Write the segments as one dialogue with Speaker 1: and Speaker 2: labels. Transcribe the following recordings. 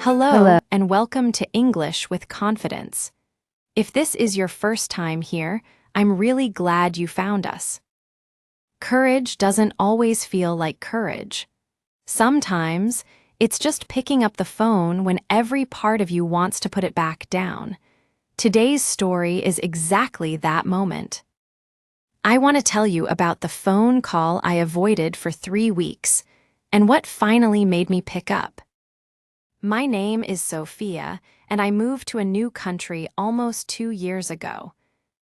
Speaker 1: Hello,
Speaker 2: Hello.
Speaker 1: and welcome to English with Confidence. If this is your first time here, I'm really glad you found us. Courage doesn't always feel like courage. Sometimes, it's just picking up the phone when every part of you wants to put it back down. Today's story is exactly that moment. I want to tell you about the phone call I avoided for 3 weeks, and what finally made me pick up. My name is Sofia, and I moved to a new country almost 2 years ago.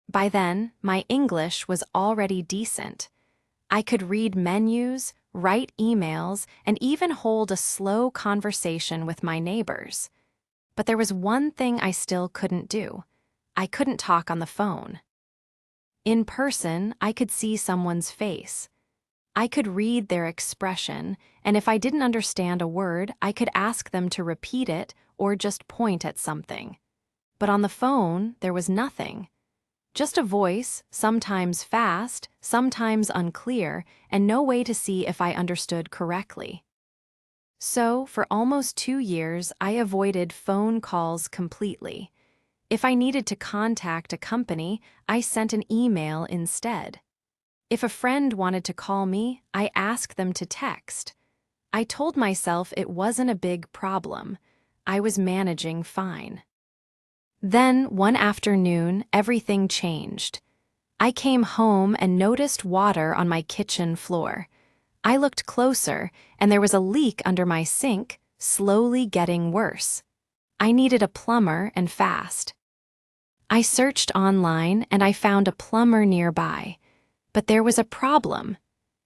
Speaker 1: By then, my English was already decent. I could read menus, write emails, and even hold a slow conversation with my neighbors. But there was one thing I still couldn't do. I couldn't talk on the phone. In person, I could see someone's face. I could read their expression, and if I didn't understand a word, I could ask them to repeat it or just point at something. But on the phone, there was nothing. Just a voice, sometimes fast, sometimes unclear, and no way to see if I understood correctly. So, for almost 2 years, I avoided phone calls completely. If I needed to contact a company, I sent an email instead. If a friend wanted to call me, I asked them to text. I told myself it wasn't a big problem. I was managing fine. Then, one afternoon, everything changed. I came home and noticed water on my kitchen floor. I looked closer, and there was a leak under my sink, slowly getting worse. I needed a plumber and fast. I searched online and I found a plumber nearby. But there was a problem.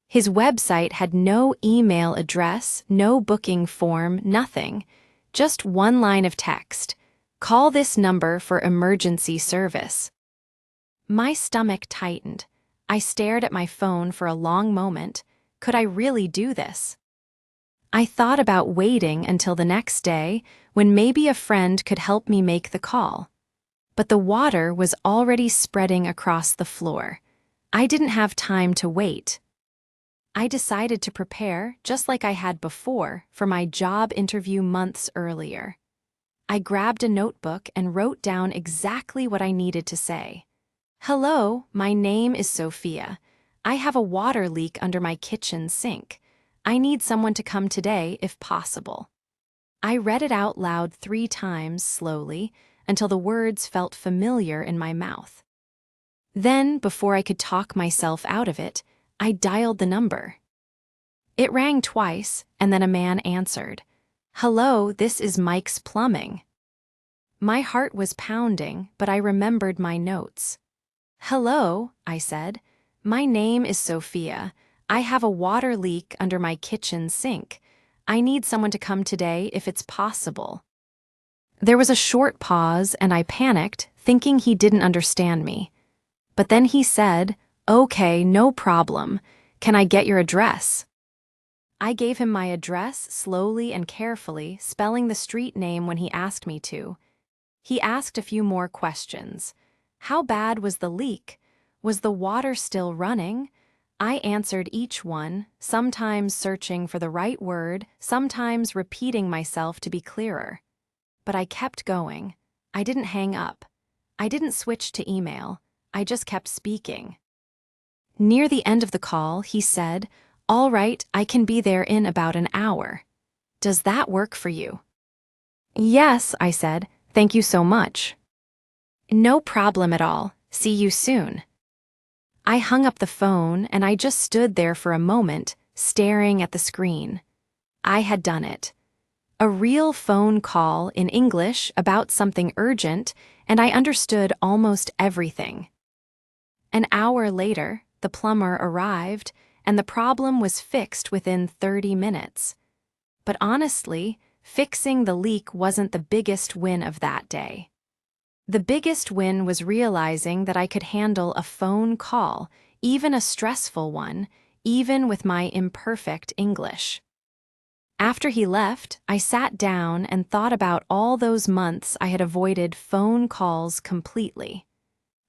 Speaker 1: His website had no email address, no booking form, nothing. Just one line of text. Call this number for emergency service. My stomach tightened. I stared at my phone for a long moment. Could I really do this? I thought about waiting until the next day, when maybe a friend could help me make the call. But the water was already spreading across the floor. I didn't have time to wait. I decided to prepare, just like I had before, for my job interview months earlier. I grabbed a notebook and wrote down exactly what I needed to say. Hello, my name is Sofia. I have a water leak under my kitchen sink. I need someone to come today if possible. I read it out loud 3 times slowly until the words felt familiar in my mouth. Then, before I could talk myself out of it, I dialed the number. It rang twice, and then a man answered. Hello, this is Mike's Plumbing. My heart was pounding, but I remembered my notes. Hello, I said. My name is Sofia. I have a water leak under my kitchen sink. I need someone to come today if it's possible. There was a short pause, and I panicked, thinking he didn't understand me. But then he said, Okay, no problem. Can I get your address? I gave him my address slowly and carefully, spelling the street name when he asked me to. He asked a few more questions. How bad was the leak? Was the water still running? I answered each one, sometimes searching for the right word, sometimes repeating myself to be clearer. But I kept going. I didn't hang up. I didn't switch to email. I just kept speaking. Near the end of the call, he said, All right, I can be there in about an hour. Does that work for you? Yes, I said. Thank you so much. No problem at all. See you soon. I hung up the phone and I just stood there for a moment, staring at the screen. I had done it. A real phone call in English about something urgent, and I understood almost everything. An hour later, the plumber arrived, and the problem was fixed within 30 minutes. But honestly, fixing the leak wasn't the biggest win of that day. The biggest win was realizing that I could handle a phone call, even a stressful one, even with my imperfect English. After he left, I sat down and thought about all those months I had avoided phone calls completely.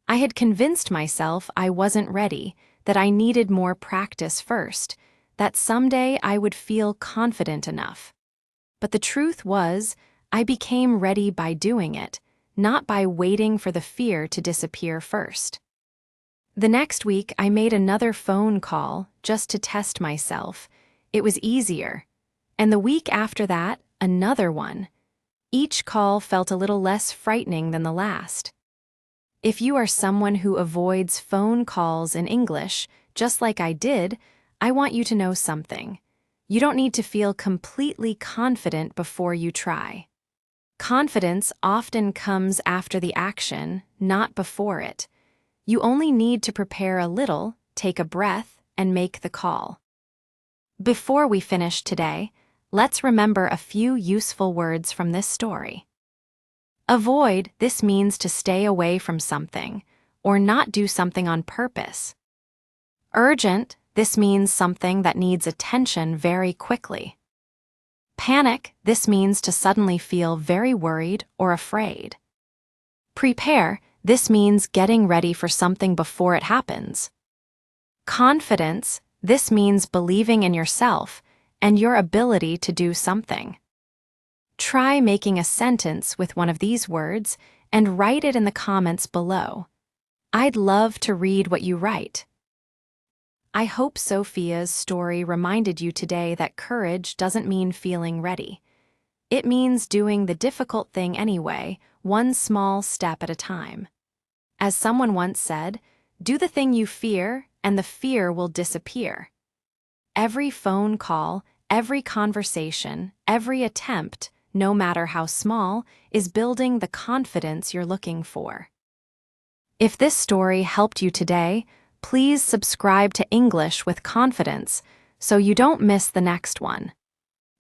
Speaker 1: I had convinced myself I wasn't ready, that I needed more practice first, that someday I would feel confident enough. But the truth was, I became ready by doing it, not by waiting for the fear to disappear first. The next week, I made another phone call just to test myself. It was easier. And the week after that, another one. Each call felt a little less frightening than the last. If you are someone who avoids phone calls in English, just like I did, I want you to know something. You don't need to feel completely confident before you try. Confidence often comes after the action, not before it. You only need to prepare a little, take a breath, and make the call. Before we finish today, let's remember a few useful words from this story. Avoid, this means to stay away from something, or not do something on purpose. Urgent, this means something that needs attention very quickly. Panic, this means to suddenly feel very worried or afraid. Prepare, this means getting ready for something before it happens. Confidence, this means believing in yourself and your ability to do something. Try making a sentence with one of these words and write it in the comments below. I'd love to read what you write. I hope Sofia's story reminded you today that courage doesn't mean feeling ready. It means doing the difficult thing anyway, one small step at a time. As someone once said, do the thing you fear and the fear will disappear. Every phone call, every conversation, every attempt, no matter how small, is building the confidence you're looking for. If this story helped you today, please subscribe to English with Confidence so you don't miss the next one.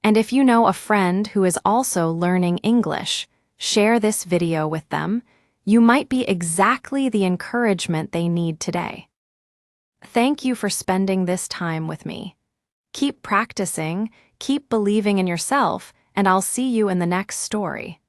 Speaker 1: And if you know a friend who is also learning English, share this video with them. You might be exactly the encouragement they need today. Thank you for spending this time with me. Keep practicing, keep believing in yourself, and I'll see you in the next story.